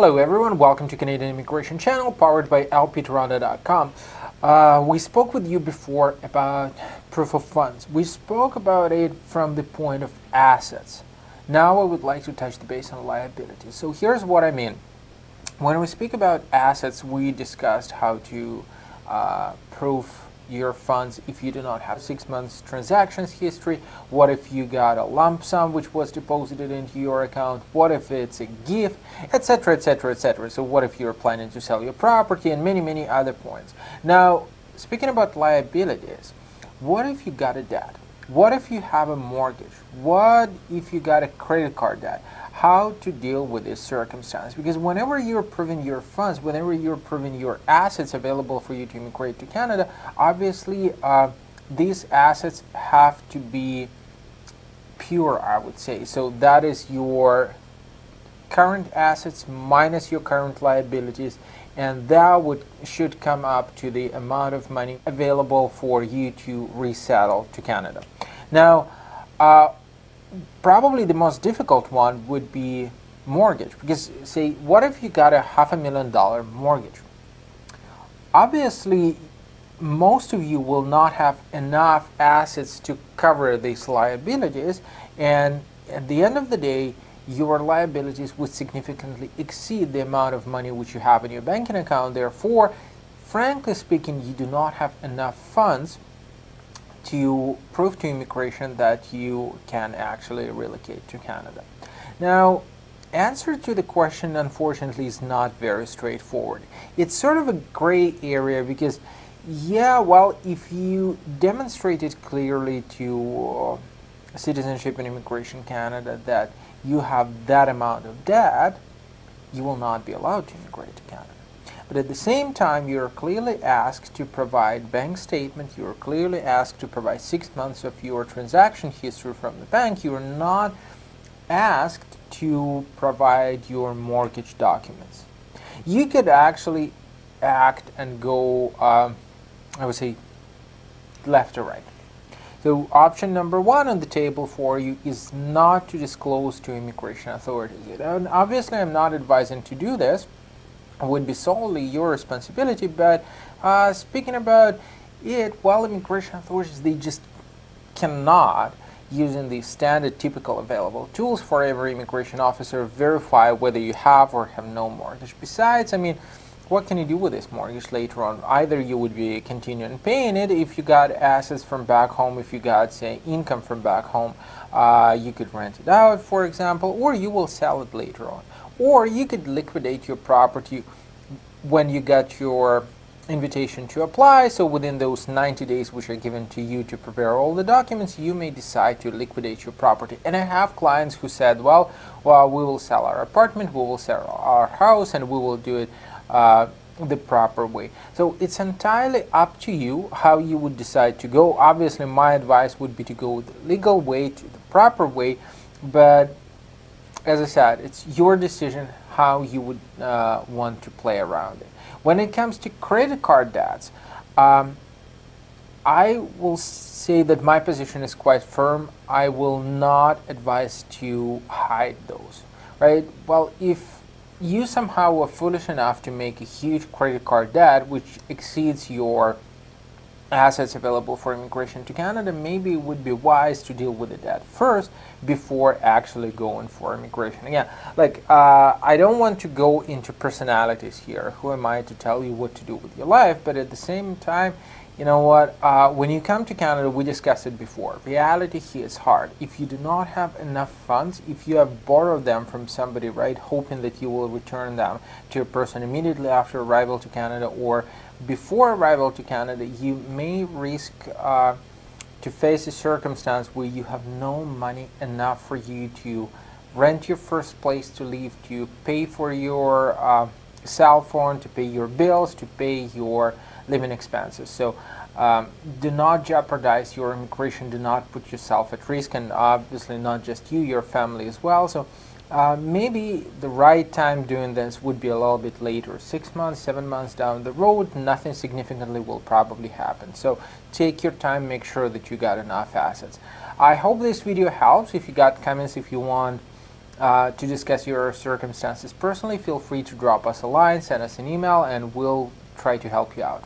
Hello everyone, welcome to Canadian Immigration Channel powered by lptoronto.com. We spoke with you before about proof of funds. We spoke about it from the point of assets. Now I would like to touch the base on liabilities. So here's what I mean. When we speak about assets, we discussed how to prove your funds if you do not have 6 months transactions history. What if you got a lump sum which was deposited into your account? What if it's a gift, etc., etc., etc. So what if you're planning to sell your property, and many other points. Now, speaking about liabilities, what if you got a debt? What if you have a mortgage? What if you got a credit card debt? How to deal with this circumstance? Because whenever you're proving your funds, whenever you're proving your assets available for you to immigrate to Canada, obviously these assets have to be pure, I would say. So that is your current assets minus your current liabilities, and that should come up to the amount of money available for you to resettle to Canada. Now, probably the most difficult one would be mortgage, because say, what if you got a $500,000 mortgage? Obviously, most of you will not have enough assets to cover these liabilities, and at the end of the day, your liabilities would significantly exceed the amount of money which you have in your banking account. Therefore, frankly speaking, you do not have enough funds to prove to immigration that you can actually relocate to Canada. Now, answer to the question, unfortunately, is not very straightforward. It's sort of a gray area because, yeah, well, if you demonstrated clearly to Citizenship and Immigration Canada that you have that amount of debt, you will not be allowed to immigrate to Canada. But at the same time, you're clearly asked to provide bank statement. You're clearly asked to provide 6 months of your transaction history from the bank. You're not asked to provide your mortgage documents. You could actually act and go, I would say, left or right. So option number one on the table for you is not to disclose to immigration authorities. And obviously, I'm not advising to do this. It would be solely your responsibility, but speaking about it, well, immigration authorities, they just cannot, using the standard typical available tools for every immigration officer, verify whether you have or have no mortgage. Besides, I mean, what can you do with this mortgage later on? Either you would be continuing paying it if you got assets from back home, if you got, say, income from back home, you could rent it out, for example, or you will sell it later on. Or you could liquidate your property when you got your invitation to apply. So within those 90 days which are given to you to prepare all the documents, you may decide to liquidate your property. And I have clients who said, well, we will sell our apartment, we will sell our house, and we will do it the proper way. So it's entirely up to you how you would decide to go. Obviously, my advice would be to go the legal way, to the proper way, but as I said, it's your decision how you would want to play around it. When it comes to credit card debts, I will say that my position is quite firm. I will not advise to hide those, right? Well, if you somehow are foolish enough to make a huge credit card debt which exceeds your assets available for immigration to Canada, maybe it would be wise to deal with the debt first before actually going for immigration. Again, like, I don't want to go into personalities here. Who am I to tell you what to do with your life? But at the same time, you know what, when you come to Canada, we discussed it before, reality here is hard. If you do not have enough funds, if you have borrowed them from somebody, right, hoping that you will return them to a person immediately after arrival to Canada or before arrival to Canada, you may risk to face a circumstance where you have no money enough for you to rent your first place to live, to pay for your cell phone, to pay your bills, to pay your living expenses. So do not jeopardize your immigration, do not put yourself at risk, and obviously not just you, your family as well. So maybe the right time doing this would be a little bit later, 6 months, 7 months down the road. Nothing significantly will probably happen. So take your time, make sure that you got enough assets. I hope this video helps. If you got comments, if you want to discuss your circumstances personally, feel free to drop us a line, send us an email, and we'll try to help you out.